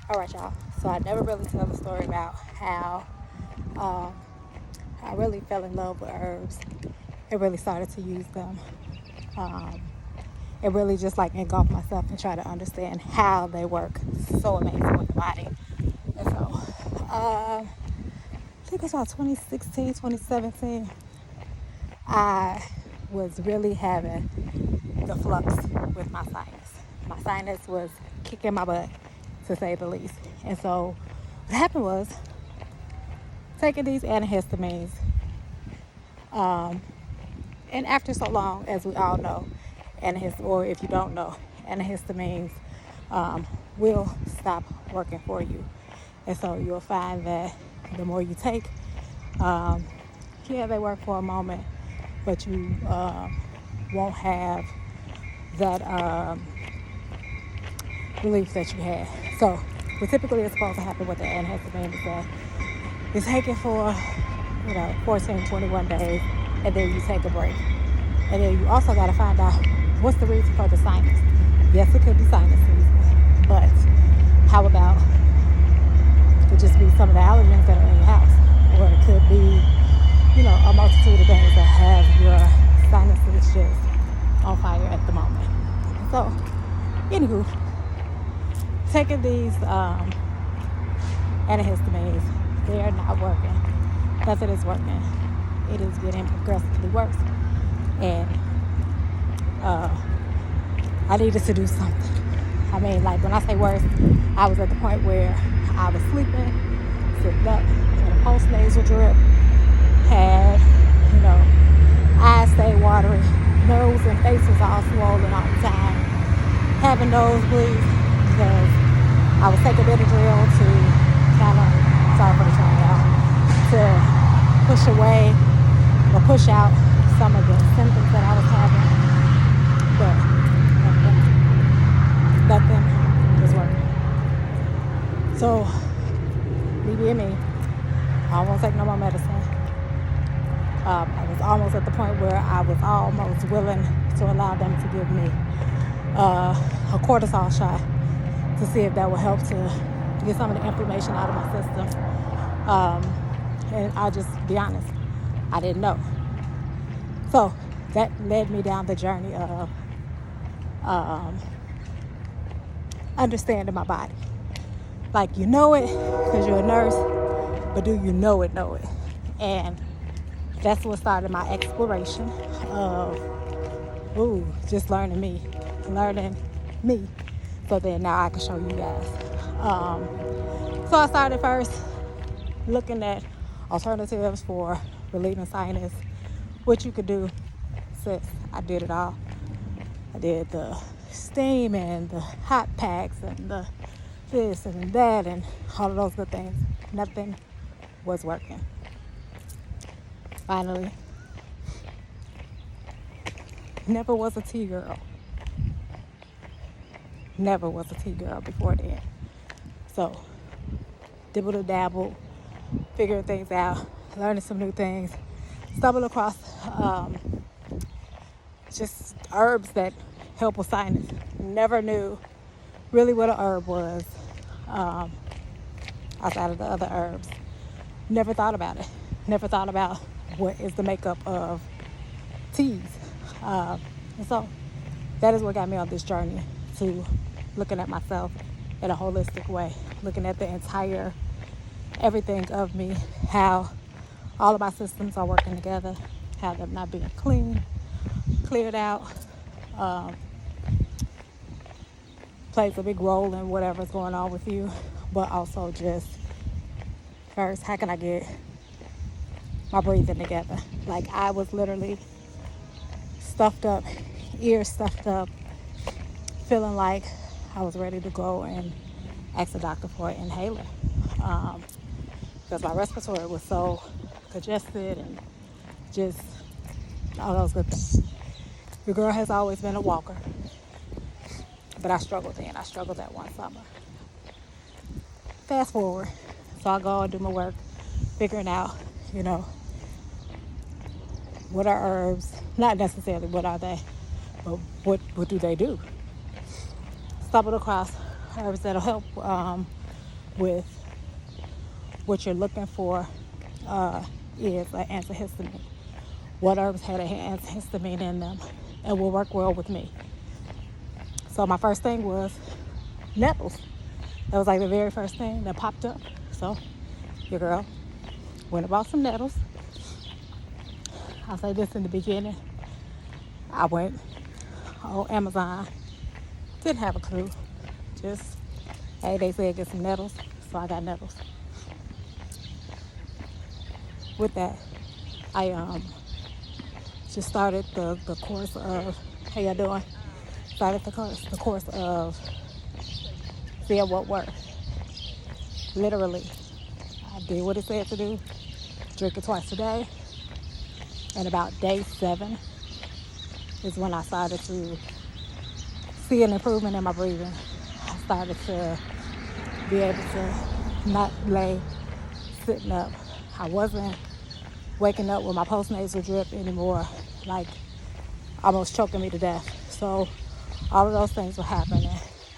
All right, y'all. So I never really tell the story about how um, I really fell in love with herbs. It really started to use them. Um, it really just like engulfed myself and try to understand how they work. So amazing with the body. And so I think it was about 2016, 2017. I was really having the flux with my sinus. My sinus was kicking my butt, to say the least. And so what happened was taking these antihistamines, and after so long, as we all know, or if you don't know, antihistamines will stop working for you. And so you'll find that the more you take, yeah, they work for a moment, but you won't have that relief that you had. So what typically is supposed to happen with the antihistamine is that you take it for 14, 21 days, and then you take a break. And then you also got to find out what's the reason for the sinus. Yes, it could be sinus reasons, but how about it could just be some of the allergens that are in your house, or it could be, a multitude of things that have your sinuses just on fire at the moment. So, anywho, taking these antihistamines, they're not working. Nothing is working. It is getting progressively worse. And I needed to do something. I mean, like when I say worse, I was at the point where I was sleeping, sitting up, had a post-nasal drip, had, eyes stay watery, nose and face was all swollen all the time, having nosebleeds because I was taking Benadryl to kind of, sorry for the trying out, to push away or push out some of the symptoms that I was having, but nothing was working. So, me being me, I don't want to take no more medicine. I was almost at the point where I was almost willing to allow them to give me a cortisol shot to see if that would help to get some of the inflammation out of my system. And I'll just be honest, I didn't know. So that led me down the journey of understanding my body. Like, you know it because you're a nurse, but do you know it? And that's what started my exploration of just learning me. So then now I can show you guys. So I started first looking at alternatives for relieving sinus, what you could do. Sis, I did it all. I did the steam and the hot packs and the this and that and all of those good things. Nothing was working. Finally, never was a tea girl. Never was a tea girl before then. So, dibble dabble, figuring things out, learning some new things, stumbled across just herbs that help with sinus. Never knew really what a herb was outside of the other herbs. Never thought about it. Never thought about what is the makeup of teas. And so that is what got me on this journey to looking at myself in a holistic way, looking at the entire everything of me, how all of my systems are working together, how them not being cleared out, plays a big role in whatever's going on with you, but also just first, how can I get my breathing together? Like, I was literally stuffed up, ears stuffed up, feeling like I was ready to go and ask the doctor for an inhaler, because my respiratory was so congested and just all those good things. Your girl has always been a walker, but I struggled then. I struggled that one summer. Fast forward, so I go and do my work, figuring out, what are herbs? Not necessarily what are they, but what do they do? Stumbled across herbs that'll help with what you're looking for is an antihistamine. What herbs had an antihistamine in them and will work well with me. So my first thing was nettles. That was like the very first thing that popped up. So your girl went and bought some nettles. I'll say this in the beginning. I went on Amazon. Didn't have a clue. Just, hey, they said get some nettles. So I got nettles. With that, I just started the course of, how y'all doing? Started the course of seeing what worked. Literally, I did what it said to do. Drink it twice a day. And about day 7 is when I started to see an improvement in my breathing. I started to be able to not lay sitting up. I wasn't waking up with my postnasal drip anymore, like almost choking me to death. So all of those things were happening.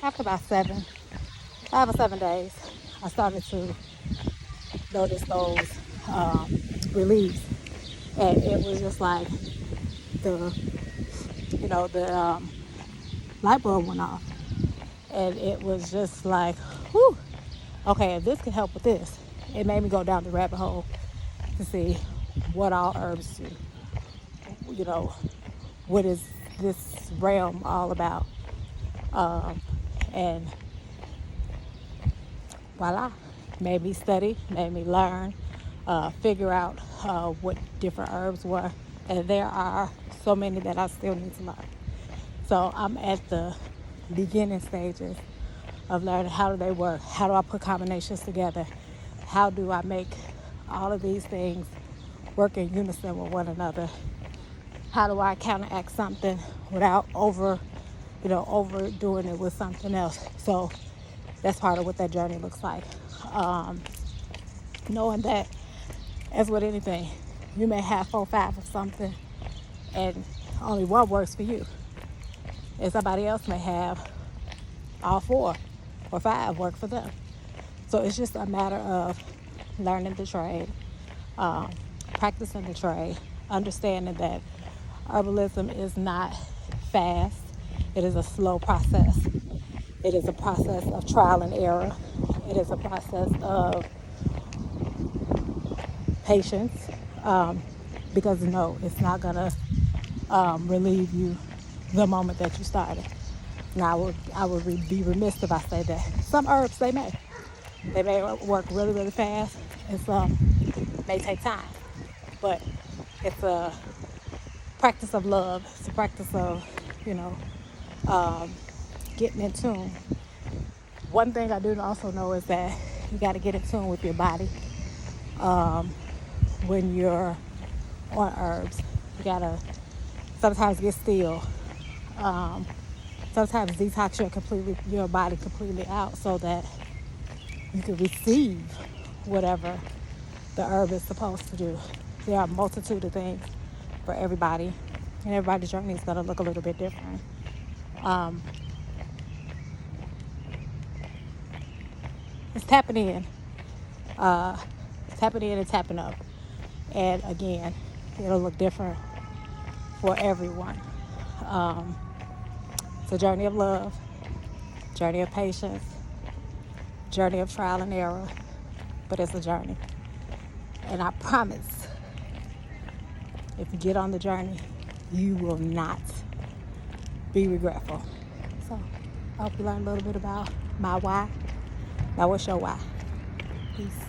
After about 5 or 7 days, I started to notice those reliefs. And it was just like the light bulb went off. And it was just like, whew, okay, if this can help with this. It made me go down the rabbit hole to see what all herbs do. What is this realm all about? And voila, made me study, made me learn, figure out what different herbs were. And there are so many that I still need to learn. So I'm at the beginning stages of learning how do they work, how do I put combinations together, how do I make all of these things work in unison with one another, how do I counteract something without overdoing it with something else. So that's part of what that journey looks like. Knowing that, as with anything, you may have 4 or 5 of something and only one works for you. And somebody else may have all 4 or 5 work for them. So it's just a matter of learning the trade, practicing the trade, understanding that herbalism is not fast. It is a slow process. It is a process of trial and error. It is a process of patience, because no, it's not gonna relieve you the moment that you started. Now, I would be remiss if I say that. Some herbs, they may work really, really fast, and some may take time. But it's a practice of love. It's a practice of, getting in tune. One thing I do also know is that you got to get in tune with your body. When you're on herbs, you got to sometimes get still. Sometimes detox your body completely out so that you can receive whatever the herb is supposed to do. There are a multitude of things for everybody, and everybody's journey is going to look a little bit different. It's tapping in. Tapping in and tapping up. And again, it'll look different for everyone. It's a journey of love, journey of patience, journey of trial and error, but it's a journey. And I promise, if you get on the journey, you will not be regretful. So I hope you learned a little bit about my why. Now what's your why? Peace.